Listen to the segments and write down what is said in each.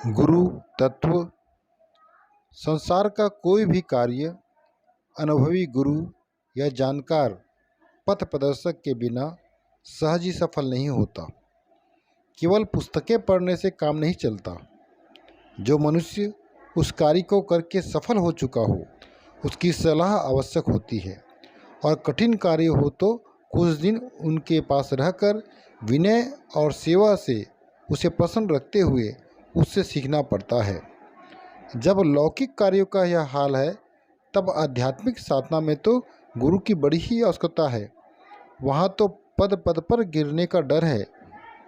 गुरु तत्व। संसार का कोई भी कार्य अनुभवी गुरु या जानकार पथ प्रदर्शक के बिना सहज ही सफल नहीं होता। केवल पुस्तकें पढ़ने से काम नहीं चलता। जो मनुष्य उस कार्य को करके सफल हो चुका हो उसकी सलाह आवश्यक होती है, और कठिन कार्य हो तो कुछ दिन उनके पास रहकर विनय और सेवा से उसे प्रसन्न रखते हुए उससे सीखना पड़ता है। जब लौकिक कार्यों का यह हाल है तब आध्यात्मिक साधना में तो गुरु की बड़ी ही आवश्यकता है। वहाँ तो पद पद पर गिरने का डर है।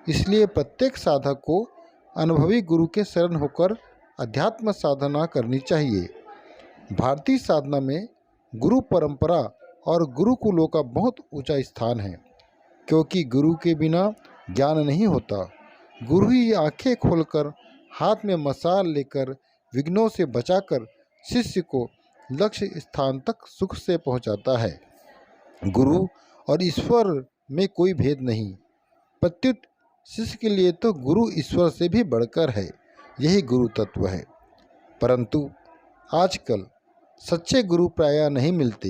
इसलिए प्रत्येक साधक को अनुभवी गुरु के शरण होकर अध्यात्म साधना करनी चाहिए। भारतीय साधना में गुरु परंपरा और गुरुकुलों का बहुत ऊंचा स्थान है, क्योंकि गुरु के बिना ज्ञान नहीं होता। गुरु ही आंखें खोलकर हाथ में मशाल लेकर विघ्नों से बचाकर शिष्य को लक्ष्य स्थान तक सुख से पहुंचाता है। गुरु और ईश्वर में कोई भेद नहीं, प्रत्युत शिष्य के लिए तो गुरु ईश्वर से भी बढ़कर है। यही गुरु तत्व है। परंतु आजकल सच्चे गुरु प्रायः नहीं मिलते।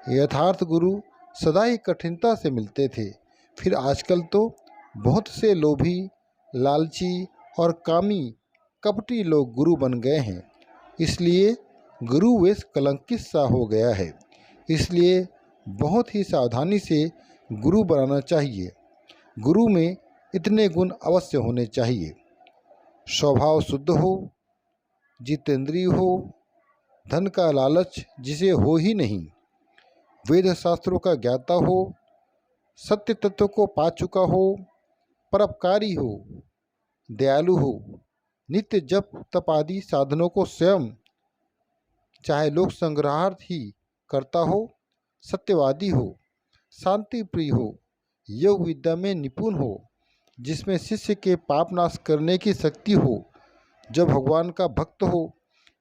यथार्थ गुरु सदा ही कठिनता से मिलते थे। फिर आजकल तो बहुत से लोभी, लालची और कामी कपटी लोग गुरु बन गए हैं। इसलिए गुरु वेश कलंकित सा हो गया है। इसलिए बहुत ही सावधानी से गुरु बनाना चाहिए। गुरु में इतने गुण अवश्य होने चाहिए: स्वभाव शुद्ध हो, जितेंद्रिय हो, धन का लालच जिसे हो ही नहीं, वेद शास्त्रों का ज्ञाता हो, सत्य तत्व को पा चुका हो, परोपकारी हो, दयालु हो, नित्य जप तप आदि साधनों को स्वयं चाहे लोक संग्रहार्थ ही करता हो, सत्यवादी हो, शांति प्रिय हो, योग विद्या में निपुण हो, जिसमें शिष्य के पाप नाश करने की शक्ति हो, जो भगवान का भक्त हो,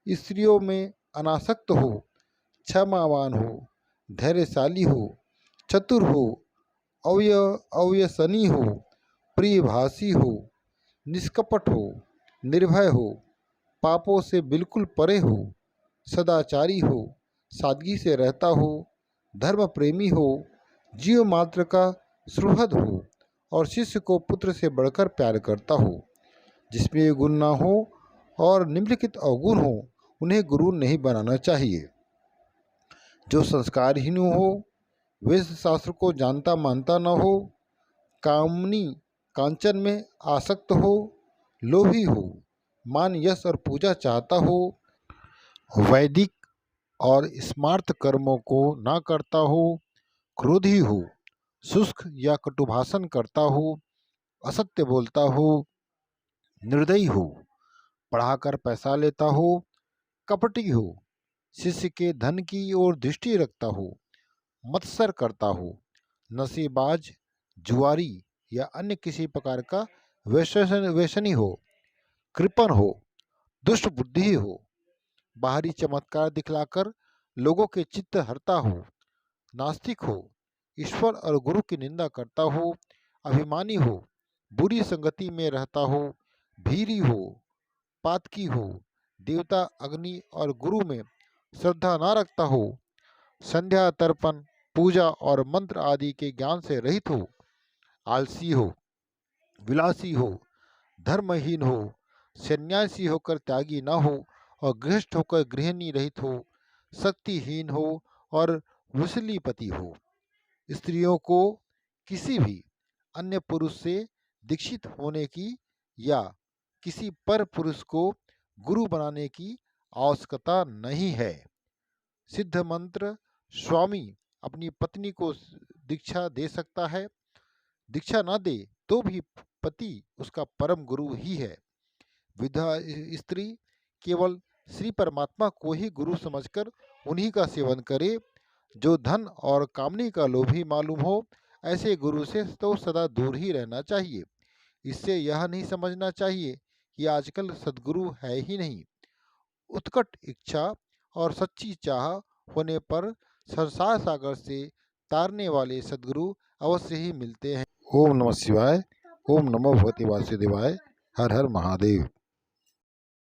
स्त्रियों में अनासक्त हो, क्षमावान हो, धैर्यशाली हो, चतुर हो, अव्यसनी हो, प्रियभाषी हो, निष्कपट हो, निर्भय हो, पापों से बिल्कुल परे हो, सदाचारी हो, सादगी से रहता हो, धर्म प्रेमी हो, जीव मात्र का सुहृद हो, और शिष्य को पुत्र से बढ़कर प्यार करता हो। जिसमें ये गुण ना हो और निम्नलिखित अवगुण हो, उन्हें गुरु नहीं बनाना चाहिए। जो संस्कारहीन हो, वेद शास्त्र को जानता मानता न हो, कामनी कांचन में आसक्त हो, लोभी हो, मान यश और पूजा चाहता हो, वैदिक और स्मार्त कर्मों को ना करता हो, क्रोधी हो, शुष्क या कटुभाषण करता हो, असत्य बोलता हो, निर्दयी हो, पढ़ाकर पैसा लेता हो, कपटी हो, शिष्य के धन की ओर दृष्टि रखता हो, मत्सर करता हो, नशेबाज, जुआरी या अन्य किसी प्रकार का व्यसनी हो, कृपण हो, दुष्ट बुद्धि हो, बाहरी चमत्कार दिखलाकर लोगों के चित्त हरता हो, नास्तिक हो, ईश्वर और गुरु की निंदा करता हो, अभिमानी हो, बुरी संगति में रहता हो, भीरी हो, पातकी हो, देवता अग्नि और गुरु में श्रद्धा ना रखता हो, संध्या तर्पण पूजा और मंत्र आदि के ज्ञान से रहित हो, आलसी हो, विलासी हो, धर्महीन हो, सन्यासी होकर त्यागी न हो और गृहस्थ होकर गृहिणी रहित हो, शक्तिहीन हो और वृषलीपति हो। स्त्रियों को किसी भी अन्य पुरुष से दीक्षित होने की या किसी पर पुरुष को गुरु बनाने की आवश्यकता नहीं है। सिद्ध मंत्र स्वामी अपनी पत्नी को दीक्षा दे सकता है। दीक्षा न दे तो भी पति उसका परम गुरु ही है। विधा स्त्री केवल श्री परमात्मा को ही गुरु समझकर उन्हीं का सेवन करे। जो धन और कामनी का लोभी मालूम हो, ऐसे गुरु से तो सदा दूर ही रहना चाहिए। इससे यह नहीं समझना चाहिए कि आजकल सद्गुरु है ही नहीं। उत्कट इच्छा और सच्ची चाह होने पर संसार सागर से तारने वाले सद्गुरु अवश्य ही मिलते हैं। ओम नमः शिवाय। ओम नमो भगवते वासुदेवाय। हर हर महादेव।